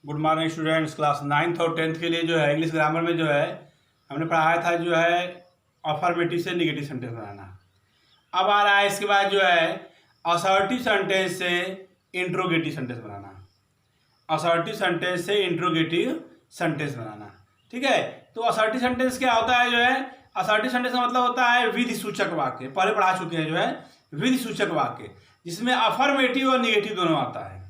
Good morning students. Class 9th और 10th के लिए जो है इंग्लिश ग्रामर में जो है हमने पढ़ाया था जो है अफर्मेटिव से निगेटिव सेंटेंस बनाना। अब आ रहा है इसके बाद जो है असर्टिव सेंटेंस से इंट्रोगेटिव सेंटेंस बनाना। असर्टिव सेंटेंस से इंट्रोगेटिव सेंटेंस बनाना, ठीक है। तो असर्टिव सेंटेंस क्या होता है जो है, असर्टिव सेंटेंस का मतलब होता है विधि सूचक वाक्य। पहले पढ़ा चुके हैं जो है विधि सूचक वाक्य, जिसमें अफर्मेटिव और निगेटिव दोनों आता है।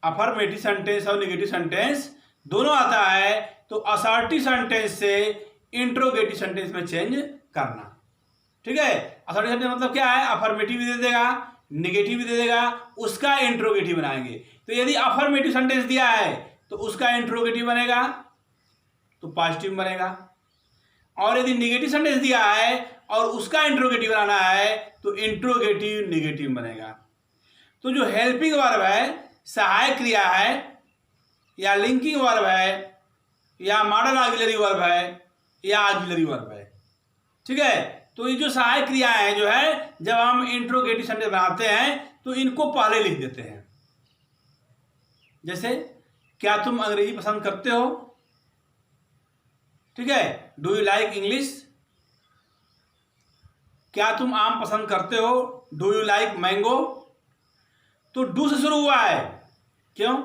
अफर्मेटिव सेंटेंस और निगेटिव सेंटेंस दोनों आता है। तो असर्टिव सेंटेंस से इंट्रोगेटिव सेंटेंस में चेंज करना, ठीक है। असर्टिव सेंटेंस मतलब क्या है, अफर्मेटिव भी दे देगा, निगेटिव भी दे देगा, उसका इंट्रोगेटिव बनाएंगे। तो यदि अफर्मेटिव सेंटेंस दिया है तो उसका इंट्रोगेटिव बनेगा तो पॉजिटिव बनेगा, और यदि निगेटिव सेंटेंस दिया है और उसका इंट्रोगेटिव बनाना है तो इंट्रोगेटिव निगेटिव बनेगा। तो जो हेल्पिंग वर्ब है, सहायक क्रिया है, या लिंकिंग वर्ब है, या मॉडल ऑक्सिलरी वर्ब है, या ऑक्सिलरी वर्ब है, ठीक है। तो ये जो सहायक क्रिया है जो है, जब हम इंट्रोगेटिव सेंटेंस बनाते हैं तो इनको पहले लिख देते हैं। जैसे क्या तुम अंग्रेजी पसंद करते हो, ठीक है। Do you like English. क्या तुम आम पसंद करते हो, डू यू लाइक मैंगो। तो डू से शुरू हुआ है, क्यों?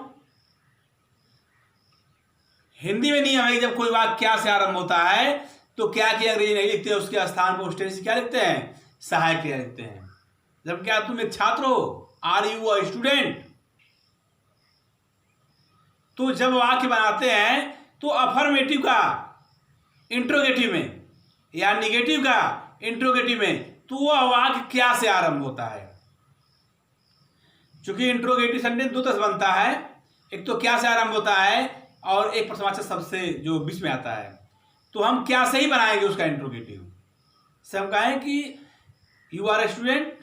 हिंदी में नियम है, जब कोई वाक्य क्या से आरंभ होता है तो क्या की अंग्रेजी नहीं लिखते, उसके स्थान पर स्टेज से क्या लिखते हैं, सहायक क्रिया लिखते हैं। जब क्या तुम एक छात्र हो, आर यू अ स्टूडेंट। तो जब वाक्य बनाते हैं तो अफर्मेटिव का इंट्रोगेटिव में या निगेटिव का इंट्रोगेटिव में, तो वह वाक्य क्या से आरंभ होता है। चूंकि इंट्रोगेटिव सेंटेंस दो तरह से बनता है, एक तो क्या से आरंभ होता है और एक प्रश्नवाचक शब्द से जो बीच में आता है। तो हम क्या से ही बनाएंगे उसका इंट्रोगेटिव। से हम कहें कि यू आर ए स्टूडेंट,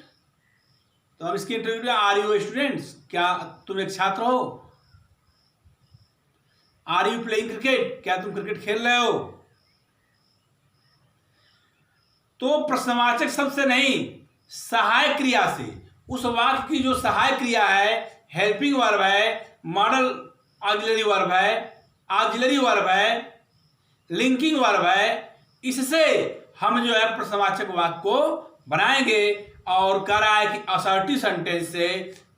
तो हम इसकी इंट्रोगेटिव आर यू स्टूडेंट्स, क्या तुम एक छात्र हो। आर यू प्लेइंग क्रिकेट, क्या तुम क्रिकेट खेल रहे हो। तो प्रश्नवाचक शब्द से नहीं, सहायक क्रिया से, उस वाक्य की जो सहायक क्रिया है, हेल्पिंग वर्ब है, मॉडल ऑक्सिलरी वर्ब है, ऑक्सिलरी वर्ब है, लिंकिंग वर्ब है, इससे हम जो है प्रश्नवाचक वाक्य को बनाएंगे। और कह रहा है कि असर्टिव सेंटेंस से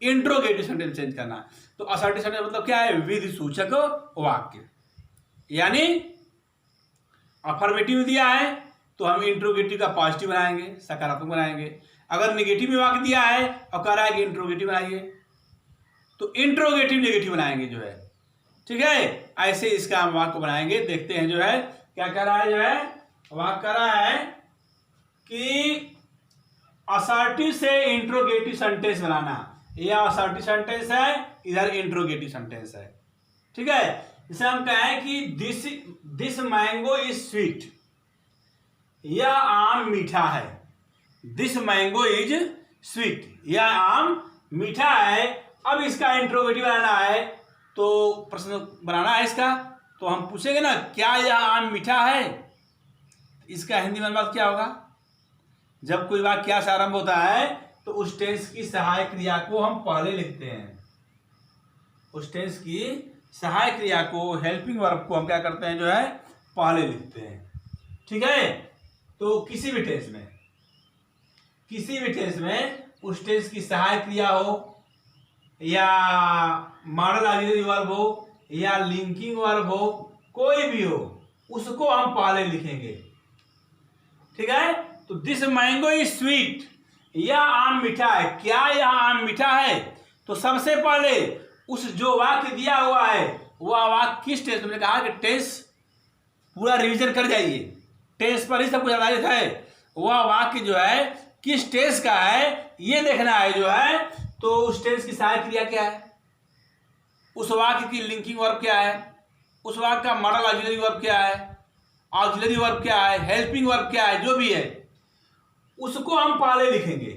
इंट्रोगेटिव सेंटेंस चेंज करना। तो असर्टिव सेंटेंस मतलब क्या है, विधि सूचक वाक्य। यानी अफर्मेटिव दिया है तो हम इंट्रोगेटिव का पॉजिटिव बनाएंगे, सकारात्मक बनाएंगे। अगर निगेटिव में वाक्य दिया है और कह रहा है कि इंट्रोगेटिव बनाइए, तो इंट्रोगेटिव निगेटिव बनाएंगे जो है, ठीक है। ऐसे इसका हम वाक्य बनाएंगे। देखते हैं जो है क्या कह रहा है, जो है वाक्य कह रहा है कि असर्टिव से इंट्रोगेटिव सेंटेंस बनाना। यह असर्टिव सेंटेंस है, इधर इंट्रोगेटिव सेंटेंस है, ठीक है। जैसे हम कहें कि दिस मैंगो इज स्वीट, यह आम मीठा है। दिस मैंगो इज स्वीट, यह आम मीठा है। अब इसका इंट्रोगेटिव बनाना है, तो प्रश्न बनाना है इसका, तो हम पूछेंगे ना, क्या यह आम मीठा है। इसका हिंदी में अनुवाद क्या होगा। जब कोई वाक्य क्या से आरंभ होता है तो उस टेंस की सहायक क्रिया को हम पहले लिखते हैं। उस टेंस की सहायक क्रिया को, हेल्पिंग वर्ब को हम क्या करते हैं, जो है पहले लिखते हैं, ठीक है। तो किसी भी टेंस में उस टेंस की सहायक क्रिया हो, या मॉडल ऑक्सिलरी वर्ब हो, या लिंकिंग वर्ब हो, कोई भी हो, उसको हम पहले लिखेंगे, ठीक है। तो दिस मैंगो इज स्वीट, यह आम मीठा है। क्या यह आम मीठा है। तो सबसे पहले उस जो वाक्य दिया हुआ है वह वाक्य किस टेंस में, कहा कि टेंस पूरा रिवीजन कर जाइए, टेंस पर ही सब कुछ आधारित है। वह वाक्य जो है किस टेंस का है ये देखना है जो है। तो उस टेंस की सहायक क्रिया क्या है, उस वाक्य की लिंकिंग वर्ब क्या है, उस वाक्य का मॉडल ऑक्सिलरी वर्ब क्या है, ऑक्सिलरी वर्ब क्या है, हेल्पिंग वर्ब क्या है, जो भी है उसको हम पहले लिखेंगे।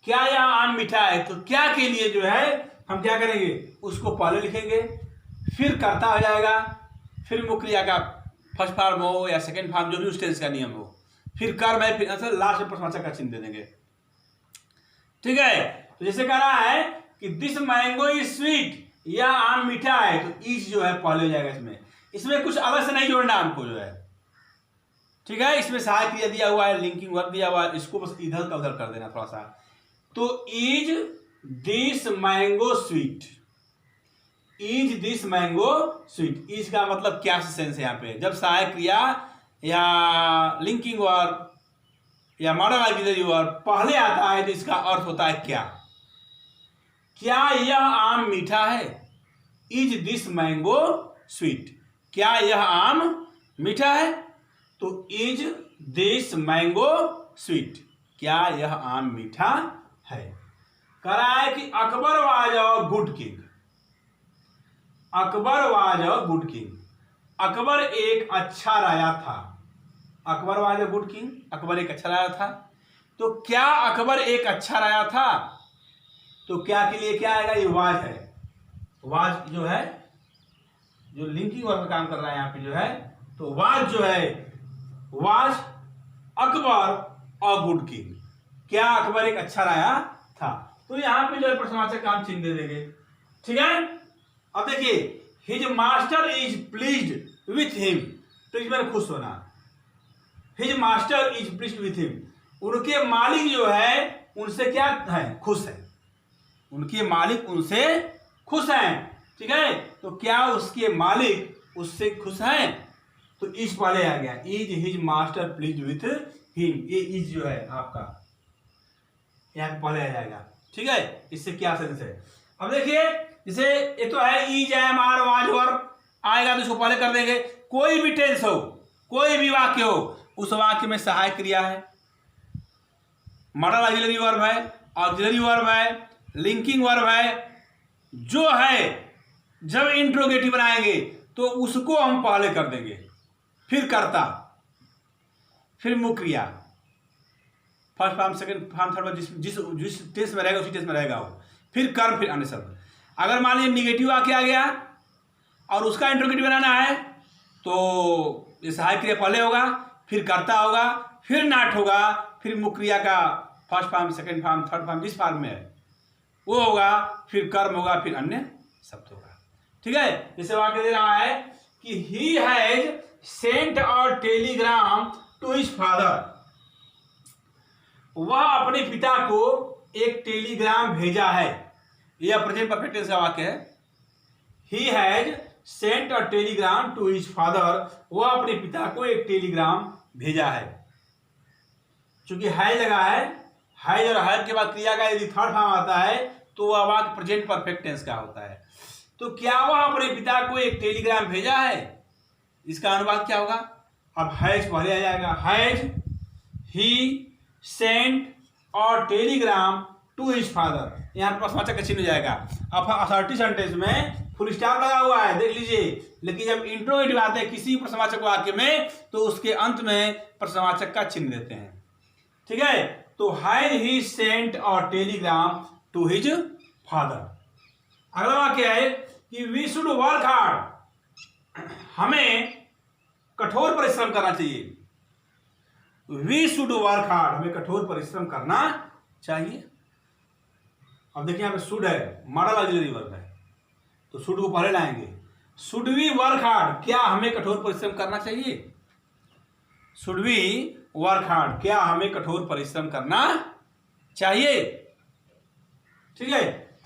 क्या यह आम मीठा है, तो क्या के लिए जो है हम क्या करेंगे, उसको पहले लिखेंगे, फिर कर्ता हो जाएगा, फिर मुख्य क्रिया का फर्स्ट फॉर्म हो या सेकंड फॉर्म, जो भी उस टेंस का नियम हो, फिर कर्म है, फिर लास्ट में प्रश्नवाचक का चिन्ह दे देंगे, ठीक है। तो जैसे कह रहा है कि दिस मैंगो इज स्वीट, यह आम मीठा है, तो ईज जो है पहले हो जाएगा। इसमें कुछ अलग से नहीं जोड़ना हमको जो है, ठीक है। इसमें सहायक क्रिया दिया हुआ है, लिंकिंग वर्ब दिया हुआ है, इसको बस इधर का उधर कर देना थोड़ा सा। तो is this mango sweet, is this mango sweet, is का मतलब क्या सेंस है यहाँ पे, जब सहायक क्रिया या लिंकिंग वर्ब या मॉडल ऑक्सिलरी वर्ब पहले आता है तो इसका अर्थ होता है क्या। क्या यह आम मीठा है, इज दिस मैंगो स्वीट, क्या यह आम मीठा है, तो इज दिस मैंगो स्वीट, क्या यह आम मीठा है। कह रहा है कि Akbar was a good king, Akbar was a good king, Akbar एक अच्छा राजा था। Akbar was a good king, Akbar एक अच्छा राजा था। तो क्या अकबर एक अच्छा राजा था, तो क्या के लिए क्या आएगा, ये वाज है। वाज जो है, जो लिंकिंग वर्ब का काम कर रहा है यहाँ पे जो है, तो वाज जो है, was Akbar a good king, क्या अकबर एक अच्छा राजा था। तो यहाँ पे जो है प्रश्नवाचक काम चिन्ह दे देंगे, ठीक है। अब देखिए, his master is pleased with him, तो इसमें खुश होना, his master is pleased with him, उनके मालिक जो है उनसे क्या है, खुश है, उनके मालिक उनसे खुश हैं, ठीक है। तो क्या उसके मालिक उससे खुश हैं, तो इज पहले आ गया, is his master pleased with him, ये इज जो है आपका यहाँ पे पहले आ जाएगा, ठीक है। इससे क्या सेंस है। अब देखिए, जैसे ये तो है is am are was verb आएगा तो इसको पहले कर देंगे। कोई भी टेंस हो, कोई भी वाक्य हो, उस वाक्य में सहायक क्रिया है, मॉडल ऑक्सिलरी वर्ब है, ऑक्सिलरी वर्ब है, लिंकिंग वर्ब है, जो है जब इंट्रोगेटिव बनाएंगे तो उसको हम पहले कर देंगे, फिर कर्ता, फिर मुख्य क्रिया, first form, second form, third form, जिस टेंस में रहेगा उसी टेंस में रहेगा वो, फिर कर्म, फिर अन्य शब्द। अगर मान लीजिए निगेटिव वाक्य आ गया और उसका इंट्रोगेटिव बनाना है तो ये सहायक क्रिया पहले होगा, फिर कर्ता होगा, फिर नाट होगा, फिर मुख्य क्रिया का first form, second form, third form, जिस फॉर्म में है वो होगा, फिर कर्म होगा, फिर अन्य शब्द होगा, ठीक है। जैसे वाक्य दे रहा है कि he has sent a telegram to his father, वह अपने पिता को एक टेलीग्राम भेजा है, यह प्रेजेंट परफेक्ट टेंस का वाक्य है। He has sent a telegram to his father, वह अपने पिता को एक टेलीग्राम भेजा है। चूंकि हैज लगा है, हैज और हैज के बाद क्रिया का यदि थर्ड फॉर्म आता है तो वह वाक्य प्रेजेंट परफेक्ट टेंस का होता है। तो क्या वह अपने पिता को एक टेलीग्राम भेजा है, इसका अनुवाद क्या होगा। अब हैज पहले आ जाएगा, हैज ही सेंट और टेलीग्राम टू हिज फादर, यहाँ पर प्रश्नवाचक का चिन्ह हो जाएगा। अब असर्टिव सेंटेंस में फुल स्टॉप लगा हुआ है, देख लीजिए, लेकिन जब इंट्रोगेटिव आते हैं किसी प्रश्नवाचक वाक्य में तो उसके अंत में प्रश्नवाचक का चिन्ह देते हैं, ठीक है। तो हैज ही सेंट और टेलीग्राम टू हिज फादर। अगला वाक्य है कि वी शुड वर्क हार्ड, हमें कठोर परिश्रम करना चाहिए। वी शुड वर्क हार्ड, हमें कठोर परिश्रम करना चाहिए। अब देखिए यहाँ पे शुड है, मॉडल ऑक्सिलरी वर्ब है, तो शुड को पहले लाएंगे। शुड वी वर्क हार्ड, क्या हमें कठोर परिश्रम करना चाहिए। शुड वी वर्क हार्ड, क्या हमें कठोर परिश्रम करना चाहिए, ठीक है।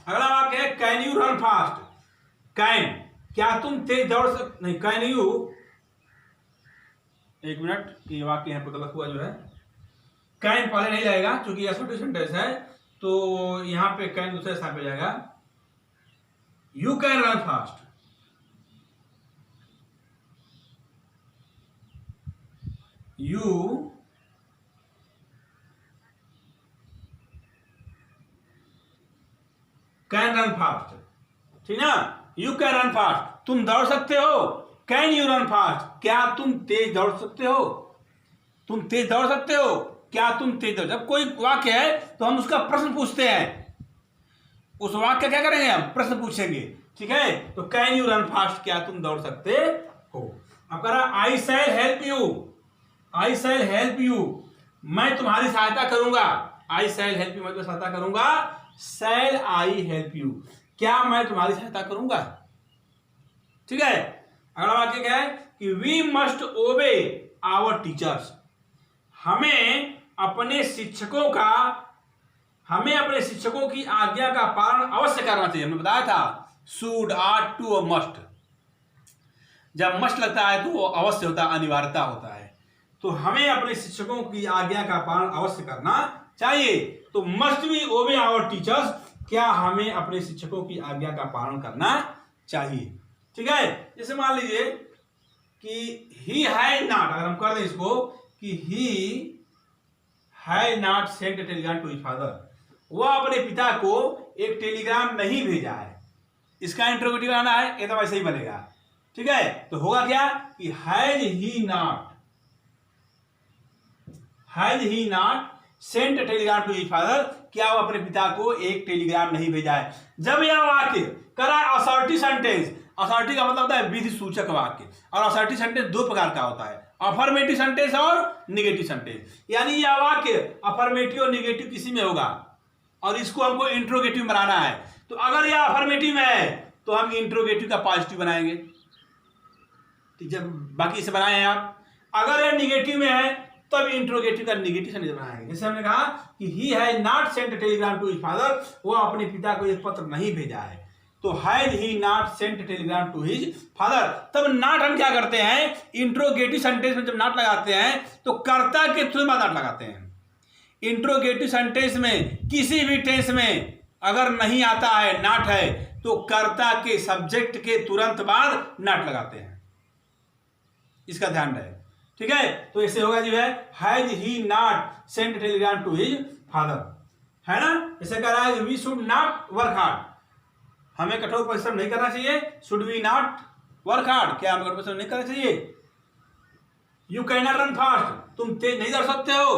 अगला वाक्य है can you run fast, can, क्या तुम तेज दौड़ सकते, नहीं, कैन यू, एक मिनट, ये वाक्य यहाँ पर गलत हुआ जो है, कैन पहले नहीं जाएगा क्योंकि यह असर्टिव सेंटेंस है, तो यहाँ पे कैन दूसरे स्थान पे जाएगा। You can run fast, you can run fast, ठीक ना, यू कैन रन फास्ट, तुम दौड़ सकते हो। कैन यू रन फास्ट, क्या तुम तेज दौड़ सकते हो, तुम तेज दौड़ सकते हो, क्या तुम तेज दौड़। जब कोई वाक्य है तो हम उसका प्रश्न पूछते हैं, उस वाक्य क्या करेंगे, हम प्रश्न पूछेंगे, ठीक है। तो कैन यू रन फास्ट, क्या तुम दौड़ सकते हो। अब कह रहा I shall help you, I shall help you, मैं तुम्हारी सहायता करूंगा। आई शैल हेल्प यू, मैं तुम्हारी सहायता करूंगा। शैल आई हेल्प यू, क्या मैं तुम्हारी सहायता करूंगा। ठीक है, अगला वाक्य क्या है कि we must obey our teachers. हमें अपने शिक्षकों की आज्ञा का पालन अवश्य करना चाहिए। हमने बताया था शुड, आट, टू और मस्ट। जब मस्ट लगता है तो वो अवश्य होता है, अनिवार्यता होता है। तो हमें अपने शिक्षकों की आज्ञा का पालन अवश्य करना चाहिए। तो मस्ट वी ओबे आवर टीचर्स, क्या हमें अपने शिक्षकों की आज्ञा का पालन करना चाहिए। ठीक है, जैसे मान लीजिए कि ही हैड नॉट, अगर हम कर दें इसको कि he had not sent a telegram to his father, वह अपने पिता को एक टेलीग्राम नहीं भेजा है। इसका इंट्रोगेटिव आना है, ये तो वैसे ही बनेगा। ठीक है, तो होगा क्या कि has he not sent a telegram to his father, क्या वो अपने पिता को एक टेलीग्राम नहीं भेजा है। जब यह वाक्य करा असर्टिव सेंटेंस, असर्टिव का मतलब होता है विधि सूचक वाक्य, और असर्टिव सेंटेंस दो प्रकार का होता है, अफर्मेटिव सेंटेंस और निगेटिव सेंटेंस। यानी यह वाक्य अफर्मेटिव और निगेटिव किसी में होगा और इसको हमको इंट्रोगेटिव बनाना है। तो अगर यह अफर्मेटिव में है तो हम इंट्रोगेटिव का पॉजिटिव बनाएंगे। ठीक है, बाकी इसे बनाए हैं आप। अगर यह निगेटिव में है तब इंट्रोगेटिव का निगेटिव सेंटेंस बनाएंगे। जैसे हमने कहा कि he has not sent a telegram to his father, वो अपने पिता को एक पत्र नहीं भेजा है। तो has he not sent telegram to his father, तब नॉट हम क्या करते हैं, इंट्रोगेटिव सेंटेंस में जब नॉट लगाते हैं तो कर्ता के तुरंत बाद नॉट लगाते हैं। इंट्रोगेटिव सेंटेंस में किसी भी टेंस में अगर नहीं आता है नॉट है तो कर्ता के सब्जेक्ट के तुरंत बाद नॉट लगाते हैं, इसका ध्यान रहे। ठीक है, तो ऐसे होगा जो है has he not sent telegram to his father, है ना। ऐसे कह रहा है we should not work hard, हमें कठोर परिश्रम नहीं करना चाहिए। Should we not work hard, क्या हमें कठोर परिश्रम नहीं करना चाहिए। You can not run fast, तुम तेज नहीं दौड़ सकते हो।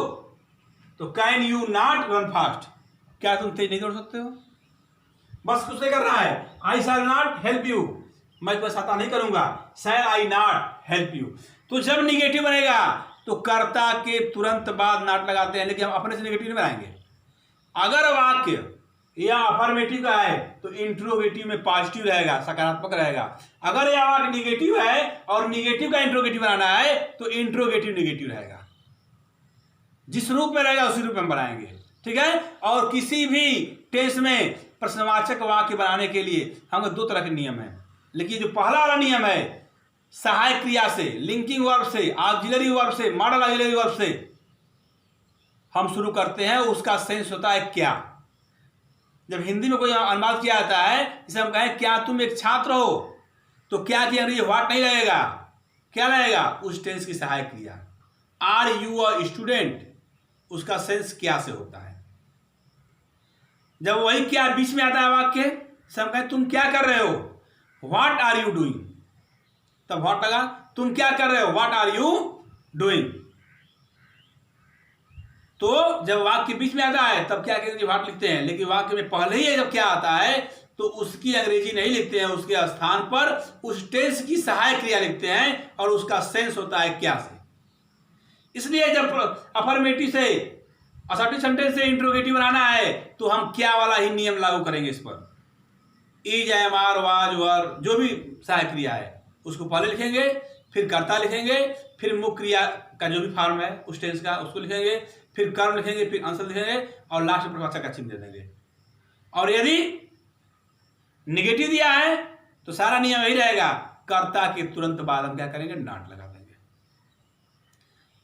तो can you not run fast, क्या तुम तेज नहीं दौड़ सकते हो। बस कुछ नहीं कर रहा है, आई शैल नॉट हेल्प यू, मैं तुम्हें सहायता नहीं करूंगा। शैल आई नॉट हेल्प यू, तो जब निगेटिव बनेगा तो कर्ता के तुरंत बाद नॉट लगाते हैं, लेकिन हम अपने से निगेटिव नहीं बनाएंगे। अगर वाक्य या अफर्मेटिव का है तो इंट्रोगेटिव में पॉजिटिव रहेगा, सकारात्मक रहेगा। अगर यह वाक्य निगेटिव है और निगेटिव का इंट्रोगेटिव बनाना है तो इंट्रोगेटिव निगेटिव रहेगा, जिस रूप में रहेगा उसी रूप में बनाएंगे। ठीक है, और किसी भी टेंस में प्रश्नवाचक वाक्य बनाने के लिए हमको दो तरह के नियम है। लेकिन जो पहला वाला नियम है सहायक क्रिया से, लिंकिंग वर्ब से, ऑक्सिलरी वर्ब से, मॉडल ऑक्सिलरी वर्ब से हम शुरू करते हैं, उसका सेंस होता है क्या। जब हिंदी में कोई अनुवाद किया जाता है, जैसे हम कहें क्या तुम एक छात्र हो, तो क्या की अंग्रेजी व्हाट नहीं लगेगा, क्या लगेगा उस टेंस की सहायक क्रिया। आर यू अ स्टूडेंट, उसका सेंस क्या से होता है। जब वही क्या बीच में आता है वाक्य, हम कहें तुम क्या कर रहे हो, व्हाट आर यू डूइंग, तब व्हाट लगा, तुम क्या कर रहे हो, व्हाट आर यू डूइंग। तो जब वाक्य बीच में आता है तब क्या अंग्रेजी व्हाट लिखते हैं, लेकिन वाक्य में पहले ही जब क्या आता है तो उसकी अंग्रेजी नहीं लिखते हैं, उसके स्थान पर उस टेंस की सहायक क्रिया लिखते हैं और उसका सेंस होता है क्या से। इसलिए जब अफर्मेटिव से, असर्टिव सेंटेंस से इंट्रोगेटिव बनाना है तो हम क्या वाला ही नियम लागू करेंगे इस पर। इज, एम, आर, वाज, वर, जो भी सहायक क्रिया है उसको पहले लिखेंगे, फिर कर्ता लिखेंगे, फिर मुख्य क्रिया का जो भी फॉर्म है उस टेंस का उसको लिखेंगे, फिर कर्म लिखेंगे, फिर आंसर लिखेंगे और लास्ट में प्रश्नवाचक का चिन्ह दे देंगे। और यदि निगेटिव दिया है तो सारा नियम यही रहेगा, कर्ता के तुरंत बाद हम क्या करेंगे, नॉट लगा देंगे।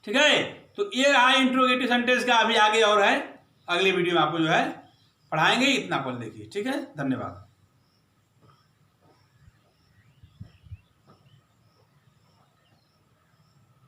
ठीक है, तो ये रहा इंट्रोगेटिव सेंटेंस का। अभी आगे और है, अगली वीडियो में आपको जो है पढ़ाएंगे, इतना पढ़ देखिए। ठीक है, धन्यवाद।